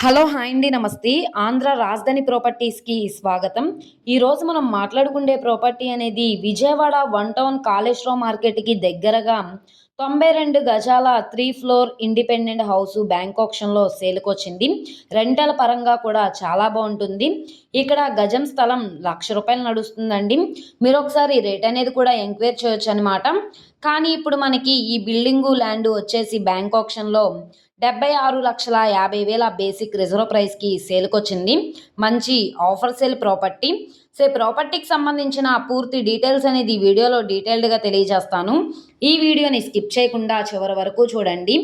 Hello hi అండి నమస్తే. ఆంధ్ర రాజధాని ప్రాపర్టీస్కి స్వాగతం. ఈరోజు మనం మాట్లాడుకునే ప్రాపర్టీ అనేది విజయవాడ వన్ టౌన్ కాళేశ్వరం మార్కెట్కి దగ్గరగా 92 గజాల 3 ఫ్లోర్ ఇండిపెండెంట్ హౌస్ బ్యాంక్ ఆప్షన్లో సేల్కి వచ్చింది. రెంటల్ పరంగా కూడా చాలా బాగుంటుంది. ఇక్కడ గజం స్థలం ₹1,00,000 నడుస్తుందండి. మీరు ఒకసారి రేట్ అనేది కూడా ఎంక్వైరీ చేయొచ్చు అనమాట. కానీ ఇప్పుడు మనకి ఈ బిల్డింగు ల్యాండ్ వచ్చేసి బ్యాంక్ ఆప్షన్లో 76,50,000 బేసిక్ రిజర్వ్ ప్రైస్కి సేల్కొచ్చింది. మంచి ఆఫర్ సేల్ ప్రాపర్టీ. సో ఈ ప్రాపర్టీకి సంబంధించిన పూర్తి డీటెయిల్స్ అనేది వీడియోలో డీటెయిల్డ్గా తెలియజేస్తాను. ఈ వీడియోని స్కిప్ చేయకుండా చివరి వరకు చూడండి.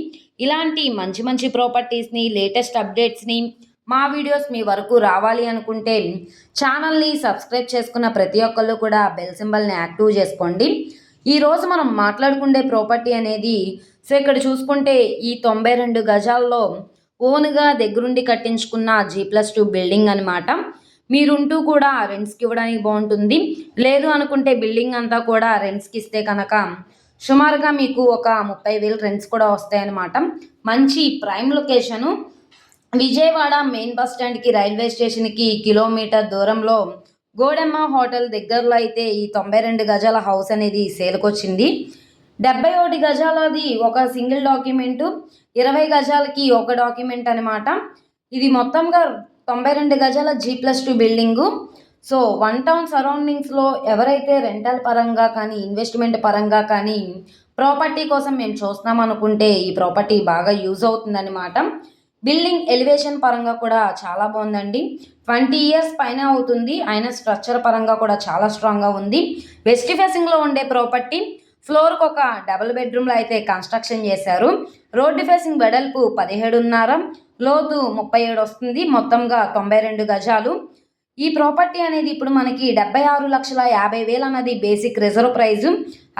ఇలాంటి మంచి మంచి ప్రాపర్టీస్ని, లేటెస్ట్ అప్డేట్స్ని, మా వీడియోస్ మీ వరకు రావాలి అనుకుంటే ఛానల్ని సబ్స్క్రైబ్ చేసుకున్న ప్రతి ఒక్కళ్ళు కూడా బెల్ సింబల్ని యాక్టివ్ చేసుకోండి. ఈరోజు మనం మాట్లాడుకునే ప్రాపర్టీ అనేది సో ఇక్కడ చూసుకుంటే ఈ 92 గజాల్లో ఓన్గా దగ్గరుండి కట్టించుకున్న G+2 బిల్డింగ్ అనమాట. మీరుంటూ కూడా రెంట్స్కి ఇవ్వడానికి బాగుంటుంది. లేదు అనుకుంటే బిల్డింగ్ అంతా కూడా రెంట్స్కి ఇస్తే కనుక సుమారుగా మీకు ఒక 30,000 రెంట్స్ కూడా వస్తాయన్నమాట. మంచి prime location. Vijayawada main bus స్టాండ్కి రైల్వే స్టేషన్కి కిలోమీటర్ దూరంలో గోడెమ్మ హోటల్ దగ్గరలో అయితే ఈ 92 గజాల హౌస్ అనేది సేల్కొచ్చింది. 71 గజాలది ఒక సింగిల్ డాక్యుమెంటు, 20 గజాలకి ఒక డాక్యుమెంట్ అనమాట. ఇది మొత్తంగా 92 గజాల G+2 building. So one town సరౌండింగ్స్లో ఎవరైతే రెంటల్ పరంగా కానీ ఇన్వెస్ట్మెంట్ పరంగా కానీ ప్రాపర్టీ కోసం మేము చూస్తున్నాం అనుకుంటే ఈ ప్రాపర్టీ బాగా యూజ్ అవుతుందన్నమాట. బిల్డింగ్ ఎలివేషన్ పరంగా కూడా చాలా బాగుందండి. 20 ఇయర్స్ పైన అవుతుంది. అయినా స్ట్రక్చర్ పరంగా కూడా చాలా స్ట్రాంగ్గా ఉంది. వెస్ట్ ఫేసింగ్లో ఉండే ప్రాపర్టీ. ఫ్లోర్కి ఒక డబుల్ బెడ్రూమ్లో అయితే కన్స్ట్రక్షన్ చేశారు. రోడ్డు ఫేసింగ్ వెడల్పు 17.5, లోతు 37 వస్తుంది. మొత్తంగా 92 గజాలు. ఈ ప్రాపర్టీ అనేది ఇప్పుడు మనకి 76,50,000 అన్నది బేసిక్ రిజర్వ్ ప్రైజు.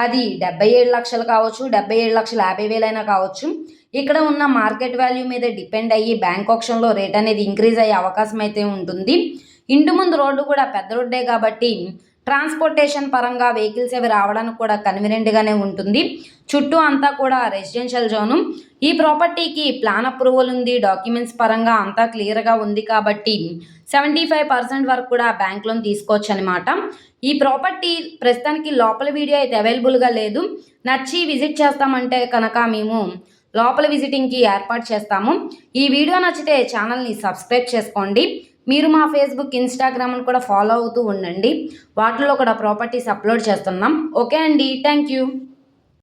అది 77 లక్షలు కావచ్చు, 77,50,000 అయినా కావచ్చు. ఇక్కడ ఉన్న మార్కెట్ వాల్యూ మీద డిపెండ్ అయ్యి బ్యాంక్ ఆప్షన్లో రేట్ అనేది ఇంక్రీజ్ అయ్యే అవకాశం అయితే ఉంటుంది. ఇంటి ముందు రోడ్డు కూడా పెద్ద రోడ్డే కాబట్టి ట్రాన్స్పోర్టేషన్ పరంగా వెహికల్స్ అవి రావడానికి కూడా కన్వీనియంట్గానే ఉంటుంది. చుట్టూ అంతా కూడా రెసిడెన్షియల్ జోను. ఈ ప్రాపర్టీకి ప్లాన్ అప్రూవల్ ఉంది. డాక్యుమెంట్స్ పరంగా అంతా క్లియర్గా ఉంది కాబట్టి 75% వరకు కూడా బ్యాంక్ లోన్ తీసుకోవచ్చు అనమాట. ఈ ప్రాపర్టీ ప్రస్తుతానికి లోపల వీడియో అయితే అవైలబుల్గా లేదు. నచ్చి విజిట్ చేస్తామంటే కనుక మేము లోపల విజిటింగ్కి ఏర్పాటు చేస్తాము. ఈ వీడియో నచ్చితే ఛానల్ని సబ్స్క్రైబ్ చేసుకోండి. మీరు మా ఫేస్బుక్, ఇన్స్టాగ్రామ్ని కూడా ఫాలో అవుతూ ఉండండి. వాటిలో కూడా ప్రాపర్టీస్ అప్లోడ్ చేస్తున్నాం. ఓకే అండి, థ్యాంక్ యూ.